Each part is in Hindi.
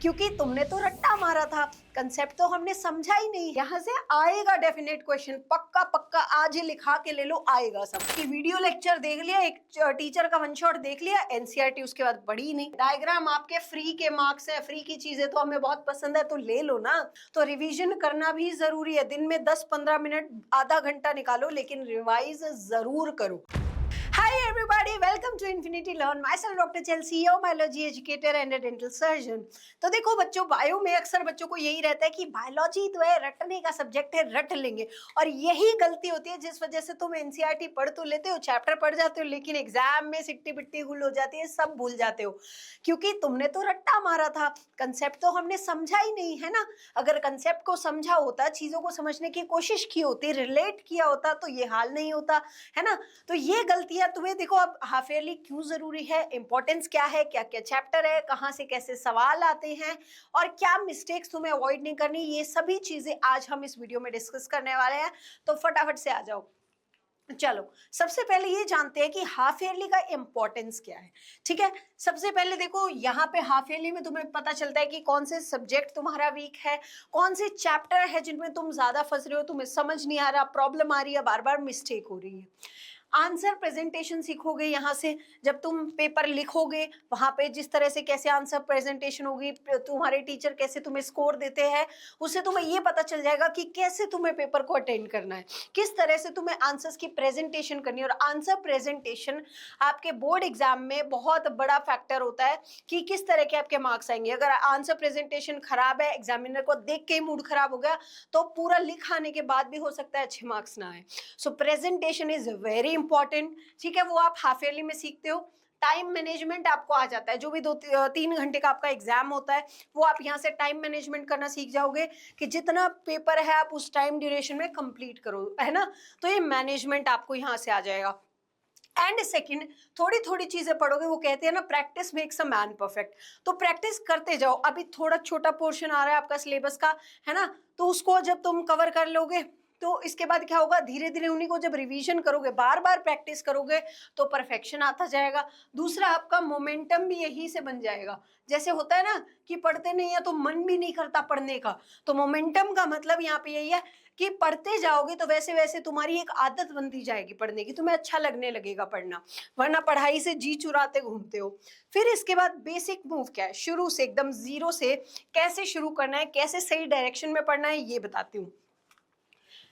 क्योंकि तुमने तो रट्टा मारा था, कंसेप्ट तो हमने समझा ही नहीं। यहाँ से आएगा डेफिनेट क्वेश्चन, पक्का पक्का आज ही लिखा के ले लो, आएगा सब। कि वीडियो लेक्चर देख लिया, एक टीचर का वन शॉट देख लिया, एनसीईआरटी उसके बाद पढ़ी नहीं। डायग्राम आपके फ्री के मार्क्स है, फ्री की चीजें तो हमें बहुत पसंद है तो ले लो ना। तो रिवीजन करना भी जरूरी है, दिन में 10-15 मिनट आधा घंटा निकालो, लेकिन रिवाइज जरूर करो। Hi everybody, welcome to Infinity Learn. Myself Dr. Chelsea, your biology educator and a dental surgeon. तो देखो बच्चों, बायो में अक्सर बच्चों को यही रहता है कि बायोलॉजी तो है, रटने का सब्जेक्ट है, रट लेंगे। और यही गलती होती है जिस वजह से तुम एनसीईआरटी पढ़ तो लेते हो, चैप्टर पढ़ जाते हो, लेकिन एग्जाम में सिट्टी बिट्टी गुल हो जाती है, सब भूल जाते हो। क्योंकि तुमने तो रट्टा मारा था, कंसेप्ट तो हमने समझा ही नहीं है ना। अगर कंसेप्ट को समझा होता, चीजों को समझने की कोशिश की होती, रिलेट किया होता, तो ये हाल नहीं होता, है ना। तो ये गलतियां तुम्हें, देखो अब हाफ ईयरली क्यों जरूरी है, इंपॉर्टेंस क्या है, क्या क्या चैप्टर है, कहाँ से कैसे सवाल आते हैं और क्या मिस्टेक्स तुम्हें अवॉइड नहीं करनी, ये सभी चीजें आज हम इस वीडियो में डिस्कस करने वाले हैं। तो फटाफट से आ जाओ। चलो सबसे पहले ये जानते हैं कि हाफ ईयरली का इंपॉर्टेंस क्या है। ठीक है, सबसे पहले देखो यहाँ पे हाफ ईयरली में तुम्हें पता चलता है कि कौन से सब्जेक्ट तुम्हारा वीक है, कौन से चैप्टर है जिनमें तुम ज्यादा फंस रहे हो, तुम्हें समझ नहीं आ रहा, प्रॉब्लम आ रही है, बार बार मिस्टेक हो रही है। आंसर प्रेजेंटेशन सीखोगे यहाँ से, जब तुम पेपर लिखोगे वहां पे जिस तरह से कैसे आंसर प्रेजेंटेशन होगी, तुम्हारे टीचर कैसे तुम्हें स्कोर देते हैं, उससे तुम्हें ये पता चल जाएगा कि कैसे तुम्हें पेपर को अटेंड करना है, किस तरह से तुम्हें आंसर्स की प्रेजेंटेशन करनी है। और आंसर प्रेजेंटेशन आपके बोर्ड एग्जाम में बहुत बड़ा फैक्टर होता है कि किस तरह के आपके मार्क्स आएंगे। अगर आंसर प्रेजेंटेशन खराब है, एग्जामिनर को देख के ही मूड खराब हो गया, तो पूरा लिख आने के बाद भी हो सकता है अच्छे मार्क्स ना आए। सो प्रेजेंटेशन इज वेरी इंपॉर्टेंट। ठीक है, वो आप हाफ ईयरली में सीखते हो। टाइम मैनेजमेंट आपको आ जाता है, जो भी 2-3 घंटे का आपका एग्जाम होता है, वो आप यहाँ से टाइम मैनेजमेंट करना सीख जाओगे कि जितना पेपर है आप उस टाइम ड्यूरेशन में कंप्लीट करो, है ना। तो ये मैनेजमेंट आपको यहाँ से आ जाएगा। एंड सेकंड, थोड़ी थोड़ी चीजें पढ़ोगे, वो कहते हैं ना practice makes a man perfect. तो प्रैक्टिस करते जाओ। अभी थोड़ा छोटा पोर्शन आ रहा है आपका सिलेबस का, है ना, तो उसको जब तुम कवर कर लोगे तो इसके बाद क्या होगा, धीरे धीरे उन्हीं को जब रिवीजन करोगे, बार बार प्रैक्टिस करोगे, तो परफेक्शन आता जाएगा। दूसरा, आपका मोमेंटम भी यही से बन जाएगा। जैसे होता है ना कि पढ़ते नहीं है तो मन भी नहीं करता पढ़ने का, तो मोमेंटम का मतलब यहाँ पे यही है कि पढ़ते जाओगे तो वैसे वैसे तुम्हारी एक आदत बनती जाएगी पढ़ने की, तुम्हें अच्छा लगने लगेगा पढ़ना, वरना पढ़ाई से जी चुराते घूमते हो। फिर इसके बाद बेसिक मूव क्या है, शुरू से एकदम जीरो से कैसे शुरू करना है, कैसे सही डायरेक्शन में पढ़ना है, ये बताती हूँ।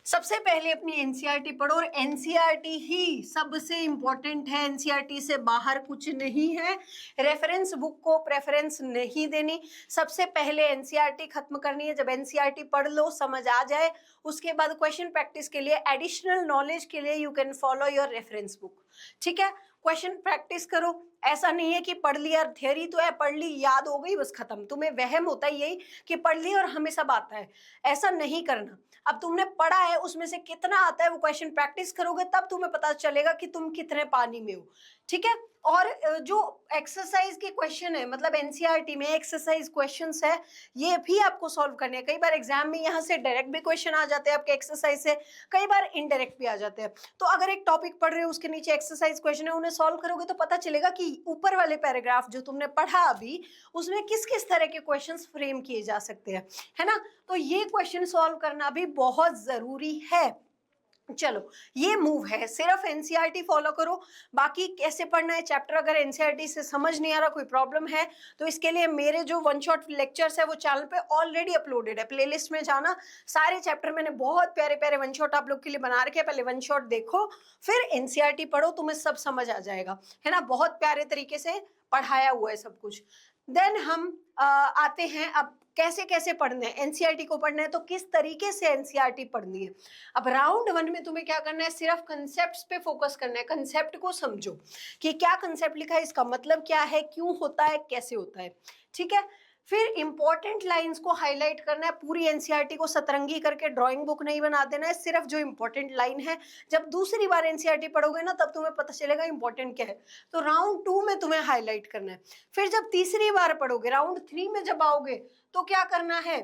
सबसे पहले अपनी एनसीईआरटी पढ़ो, और एनसीईआरटी ही सबसे इंपॉर्टेंट है, एनसीईआरटी से बाहर कुछ नहीं है। रेफरेंस बुक को प्रेफरेंस नहीं देनी, सबसे पहले एनसीईआरटी खत्म करनी है। जब एनसीईआरटी पढ़ लो, समझ आ जाए, उसके बाद क्वेश्चन प्रैक्टिस के लिए, एडिशनल नॉलेज के लिए you can follow your reference book. ठीक है, क्वेश्चन प्रैक्टिस करो। ऐसा नहीं है कि पढ़ लिया, थियरी तो है, पढ़ ली, याद हो गई, बस खत्म। तुम्हें वहम होता है यही कि पढ़ ली और हमें सब आता है, ऐसा नहीं करना। अब तुमने पढ़ा है, उसमें से कितना आता है वो क्वेश्चन प्रैक्टिस करोगे, तब तुम्हें पता चलेगा कि तुम कितने पानी में हो। ठीक है, और जो एक्सरसाइज के क्वेश्चन है, मतलब एनसीईआरटी में एक्सरसाइज क्वेश्चंस है, ये भी आपको सॉल्व करने हैं। कई बार एग्जाम में यहाँ से डायरेक्ट भी क्वेश्चन आ जाते हैं आपके एक्सरसाइज से, कई बार इनडायरेक्ट भी आ जाते हैं। तो अगर एक टॉपिक पढ़ रहे हो, उसके नीचे एक्सरसाइज क्वेश्चन है, उन्हें सॉल्व करोगे तो पता चलेगा कि ऊपर वाले पैराग्राफ जो तुमने पढ़ा अभी, उसमें किस किस तरह के क्वेश्चन फ्रेम किए जा सकते हैं, है ना। तो ये क्वेश्चन सॉल्व करना भी बहुत जरूरी है। चलो, ये मूव है, सिर्फ एनसीईआरटी फॉलो करो। बाकी कैसे पढ़ना है चैप्टर, अगर एनसीईआरटी से समझ नहीं आ रहा, कोई प्रॉब्लम है, तो इसके लिए मेरे जो वन शॉट लेक्चर्स है वो चैनल पे ऑलरेडी अपलोडेड है। प्लेलिस्ट में जाना, सारे चैप्टर मैंने बहुत प्यारे प्यारे वन शॉट आप लोग के लिए बना रखे हैं। पहले वन शॉट देखो, फिर एनसीईआरटी पढ़ो, तुम्हें सब समझ आ जाएगा, है ना। बहुत प्यारे तरीके से पढ़ाया हुआ है सब कुछ। देन हम आते हैं अब कैसे कैसे पढ़ना है। एनसीईआरटी को पढ़ना है तो किस तरीके से एनसीईआरटी पढ़नी है। अब राउंड 1 में तुम्हें क्या करना है, सिर्फ कंसेप्ट्स पे फोकस करना है। कंसेप्ट को समझो कि क्या कंसेप्ट लिखा है, इसका मतलब क्या है, क्यों होता है, कैसे होता है। ठीक है, फिर इंपॉर्टेंट लाइंस को हाईलाइट करना है। पूरी एनसीईआरटी को सतरंगी करके ड्राइंग बुक नहीं बना देना है, सिर्फ जो इंपॉर्टेंट लाइन है। जब दूसरी बार एनसीईआरटी पढ़ोगे ना, तब तुम्हें पता चलेगा इंपॉर्टेंट क्या है। तो राउंड 2 में तुम्हें हाईलाइट करना है। फिर जब तीसरी बार पढ़ोगे, राउंड 3 में जब आओगे, तो क्या करना है,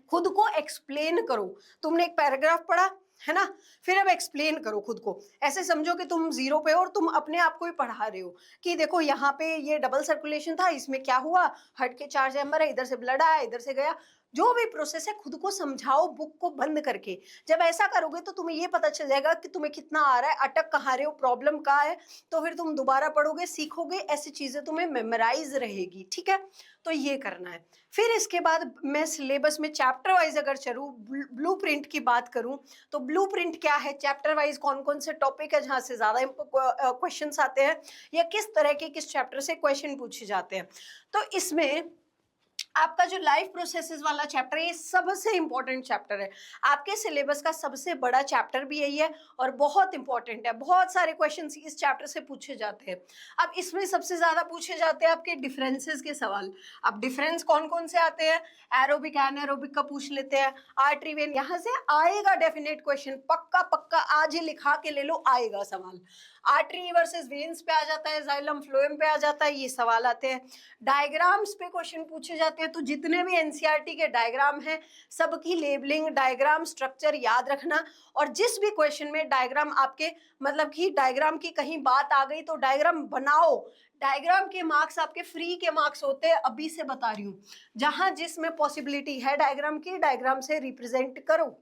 खुद को एक्सप्लेन करो। तुमने एक पैराग्राफ पढ़ा, है ना। फिर अब एक्सप्लेन करो खुद को, ऐसे समझो कि तुम जीरो पे हो और तुम अपने आप को ही पढ़ा रहे हो कि देखो यहाँ पे ये डबल सर्कुलेशन था, इसमें क्या हुआ, हट के 4 चैम्बर है, इधर से ब्लड आया, इधर से गया। जो भी प्रोसेस है खुद को समझाओ बुक को बंद करके। जब ऐसा करोगे तो तुम्हें ये पता चल जाएगा कि तुम्हें कितना आ रहा है, अटक कहाँ रहे हो, प्रॉब्लम कहाँ है। तो फिर तुम दोबारा पढ़ोगे, सीखोगे, ऐसी चीजें तुम्हें मेमोराइज रहेगी। ठीक है, तो ये करना है। फिर इसके बाद मैं सिलेबस में चैप्टर वाइज अगर चलूँ, ब्लू प्रिंट की बात करूँ, तो ब्लू प्रिंट क्या है, चैप्टर वाइज कौन कौन से टॉपिक है जहाँ से ज्यादा क्वेश्चंस आते हैं, या किस तरह के किस चैप्टर से क्वेश्चन पूछे जाते हैं। तो इसमें आपका जो लाइफ प्रोसेसेस वाला चैप्टर है, ये सबसे इंपॉर्टेंट चैप्टर है। आपके सिलेबस का सबसे बड़ा चैप्टर भी यही है और बहुत इंपॉर्टेंट है। बहुत सारे क्वेश्चंस इस चैप्टर से पूछे जाते हैं। अब इसमें सबसे ज्यादा पूछे जाते हैं आपके डिफरेंसेस के सवाल। अब डिफरेंस कौन कौन से आते हैं, एरोबिक एनारोबिक का पूछ लेते हैं, आर्टरी वेन, यहाँ से आएगा डेफिनेट क्वेश्चन, पक्का पक्का आज ही लिखा के ले लो, आएगा सवाल। आर्टरी वर्सेस वेन्स पे आ जाता है, जाइलम फ्लोएम पे आ जाता है, ये सवाल आते हैं। डायग्राम्स पे क्वेश्चन पूछे जाते हैं, तो जितने भी एनसीईआरटी के डायग्राम हैं सबकी लेबलिंग, डायग्राम स्ट्रक्चर याद रखना। और जिस भी क्वेश्चन में डायग्राम आपके मतलब कि डायग्राम की कहीं बात आ गई तो डायग्राम बनाओ। डायग्राम के मार्क्स आपके फ्री के मार्क्स होते हैं, अभी से बता रही हूँ। जहां जिसमें पॉसिबिलिटी है डायग्राम की, डायग्राम से रिप्रेजेंट करो।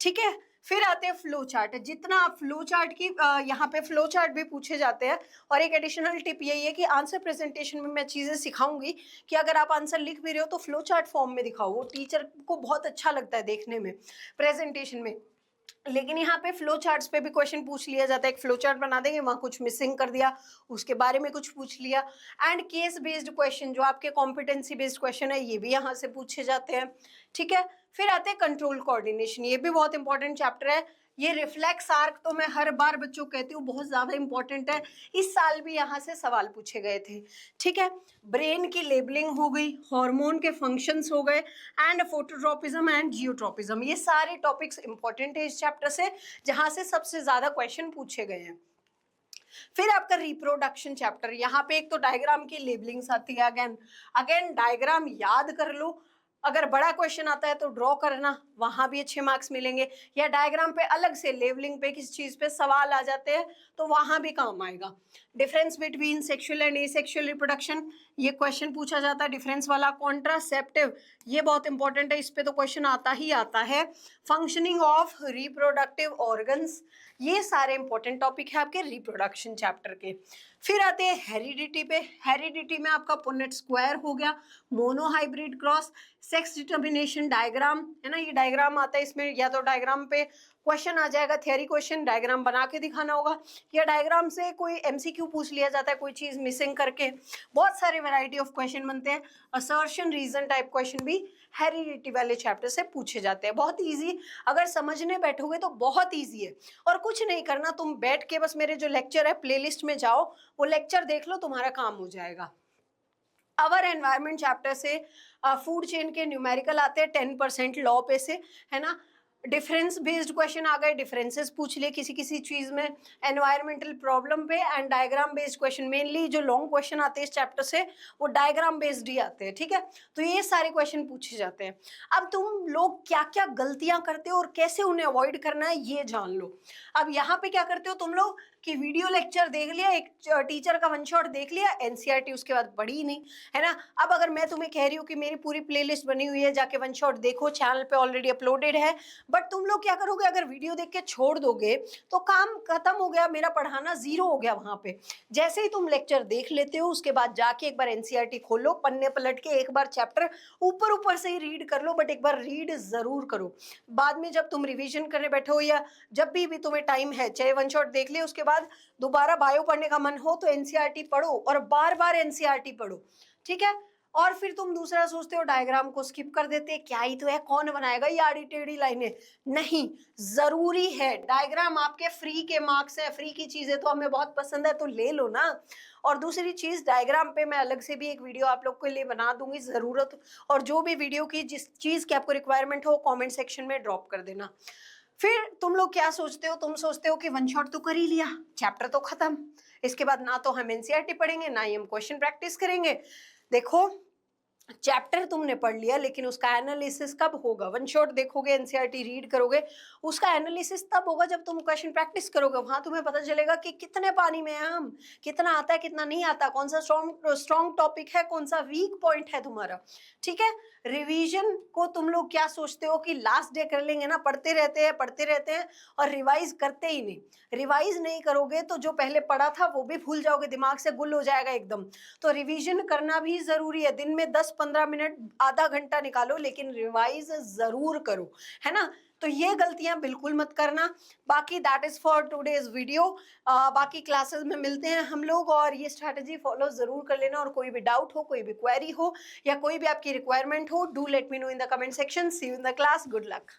ठीक है, फिर आते हैं फ्लो चार्ट। जितना आप फ्लो चार्ट की यहाँ पे फ्लो चार्ट भी पूछे जाते हैं। और एक एडिशनल टिप यही है कि आंसर प्रेजेंटेशन में मैं चीजें सिखाऊंगी कि अगर आप आंसर लिख भी रहे हो तो फ्लो चार्ट फॉर्म में दिखाओ, वो टीचर को बहुत अच्छा लगता है देखने में प्रेजेंटेशन में। लेकिन यहाँ पे फ्लो चार्ट्स पे भी क्वेश्चन पूछ लिया जाता है, एक फ्लो चार्ट बना देंगे, वहां कुछ मिसिंग कर दिया, उसके बारे में कुछ पूछ लिया। एंड केस बेस्ड क्वेश्चन, जो आपके कॉम्पिटेंसी बेस्ड क्वेश्चन है, ये भी यहाँ से पूछे जाते हैं। ठीक है, फिर आते हैं कंट्रोल कोऑर्डिनेशन, ये भी बहुत इंपॉर्टेंट चैप्टर है। ये रिफ्लेक्स आर्क तो मैं हर बार बच्चों को कहती हूँ बहुत ज्यादा इंपॉर्टेंट है, इस साल भी यहाँ से सवाल पूछे गए थे। ठीक है, ब्रेन की लेबलिंग हो गई, हार्मोन के फंक्शंस हो गए, एंड फोटोट्रोपिज्म एंड जियोट्रोपिज्म, ये सारे टॉपिक्स इंपॉर्टेंट है इस चैप्टर से, जहां से सबसे ज्यादा क्वेश्चन पूछे गए हैं। फिर आपका रिप्रोडक्शन चैप्टर, यहाँ पे एक तो डायग्राम की लेबलिंग्स आती है, अगेन अगेन डायग्राम याद कर लो। अगर बड़ा क्वेश्चन आता है तो ड्रॉ करना, वहां भी अच्छे मार्क्स मिलेंगे। या डायग्राम पे अलग से लेवलिंग पे किस चीज पे सवाल आ जाते हैं तो वहां भी काम आएगा। Difference between sexual and asexual reproduction, ये क्वेश्चन पूछा जाता है डिफरेंस वाला। कॉन्ट्रासेप्टिव, ये बहुत इंपॉर्टेंट है, इस पे तो क्वेश्चन आता ही आता है। फंक्शनिंग ऑफ रिप्रोडक्टिव ऑर्गन्स, ये सारे इंपॉर्टेंट टॉपिक है आपके रिप्रोडक्शन चैप्टर के। फिर आते हैं हेरिडिटी पे। हेरिडिटी में आपका पुनेट स्क्वायर हो गया, monohybrid cross, sex determination diagram, है ना, ये डायग्राम आता है इसमें। या तो डायग्राम पे क्वेश्चन आ जाएगा, थियरी क्वेश्चन, डायग्राम बना के दिखाना होगा, या डायग्राम से कोई एमसीक्यू पूछ लिया जाता है कोई चीज मिसिंग करके। बहुत सारे वैरायटी ऑफ क्वेश्चन बनते हैं। असर्शन रीजन टाइप क्वेश्चन भी हेरिडिटी वाले चैप्टर से पूछे जाते हैं। बहुत ईजी, अगर समझने बैठोगे तो बहुत ईजी है। और कुछ नहीं करना, तुम बैठ के बस मेरे जो लेक्चर है प्लेलिस्ट में जाओ, वो लेक्चर देख लो, तुम्हारा काम हो जाएगा। अवर एनवायरमेंट चैप्टर से फूड चेन के न्यूमेरिकल आते हैं 10% लॉ पे से, है ना। डिफरेंस बेस्ड क्वेश्चन आ गए, डिफरेंसेस पूछ लिए किसी किसी चीज में, एनवायरमेंटल प्रॉब्लम पे, and diagram based question. Mainly जो लॉन्ग क्वेश्चन आते हैं इस चैप्टर से वो डायग्राम बेस्ड ही आते हैं। ठीक है, तो ये सारे क्वेश्चन पूछे जाते हैं। अब तुम लोग क्या क्या गलतियां करते हो और कैसे उन्हें अवॉइड करना है ये जान लो। अब यहाँ पे क्या करते हो तुम लोग कि वीडियो लेक्चर देख लिया, एक टीचर का वन शॉट देख लिया, एनसीईआरटी उसके बाद पढ़ी नहीं, है ना। अब अगर मैं तुम्हें कह रही हूँ कि मेरी पूरी प्लेलिस्ट बनी हुई है, जाके वन शॉट देखो, चैनल पे ऑलरेडी अपलोडेड है, बट तुम लोग क्या करोगे, अगर वीडियो देख के छोड़ दोगे तो काम खत्म हो गया, मेरा पढ़ाना जीरो हो गया वहां पे। जैसे ही तुम लेक्चर देख लेते हो उसके बाद जाके एक बार एनसीईआरटी खोलो, पन्ने पलट के एक बार चैप्टर ऊपर ऊपर से ही रीड कर लो, बट एक बार रीड जरूर करो। बाद में जब तुम रिविजन करने बैठो या जब भी तुम्हें टाइम है, चाहे वन शॉट देख ले, उसके बाद दोबारा बायो पढ़ने का मन हो तो एनसीईआरटी पढ़ो और बार बार एनसीईआरटी पढ़ो। ठीक है, और फिर तुम दूसरा सोचते हो डायग्राम को स्किप कर देते, क्या ही तो है, कौन बनाएगा ये आड़ी टेढ़ी लाइनें। नहीं, जरूरी है, डायग्राम आपके फ्री के मार्क्स है, फ्री की चीजें तो हमें बहुत पसंद है तो ले लो ना। और दूसरी चीज, डायग्राम पे मैं अलग से भी एक वीडियो आप लोग के लिए बना दूंगी जरूरत, और जो भी वीडियो की जिस चीज की आपको रिक्वायरमेंट हो कॉमेंट सेक्शन में ड्रॉप कर देना। फिर तुम लोग क्या सोचते हो, तुम सोचते हो कि वन शॉट तो कर ही लिया, चैप्टर तो खत्म, इसके बाद ना तो हम एनसीईआरटी पढ़ेंगे ना ही हम क्वेश्चन प्रैक्टिस करेंगे। देखो, चैप्टर तुमने पढ़ लिया लेकिन उसका एनालिसिस कब होगा? वन शॉट देखोगे, एनसीईआरटी रीड करोगे, उसका एनालिसिस तब होगा जब तुम क्वेश्चन प्रैक्टिस करोगे। वहां तुम्हें पता चलेगा कि कितने पानी में है हम, कितना आता है कितना नहीं आता, कौन सा स्ट्रॉन्ग स्ट्रॉन्ग टॉपिक है, कौन सा वीक पॉइंट है तुम्हारा। ठीक है। रिवीजन को तुम लोग क्या सोचते हो कि लास्ट डे कर लेंगे ना, पढ़ते रहते हैं और रिवाइज करते ही नहीं। रिवाइज नहीं करोगे तो जो पहले पढ़ा था वो भी भूल जाओगे, दिमाग से गुल हो जाएगा एकदम। तो रिवीजन करना भी जरूरी है, दिन में 10-15 मिनट, आधा घंटा निकालो, लेकिन रिवाइज जरूर करो, है ना। तो ये गलतियां बिल्कुल मत करना। बाकी that is for today's video. बाकी क्लासेस में मिलते हैं हम लोग, और ये स्ट्रैटेजी फॉलो जरूर कर लेना। और कोई भी डाउट हो, कोई भी क्वेरी हो, या कोई भी आपकी रिक्वायरमेंट हो, do let me know in the comment section. See you in the class. Good luck.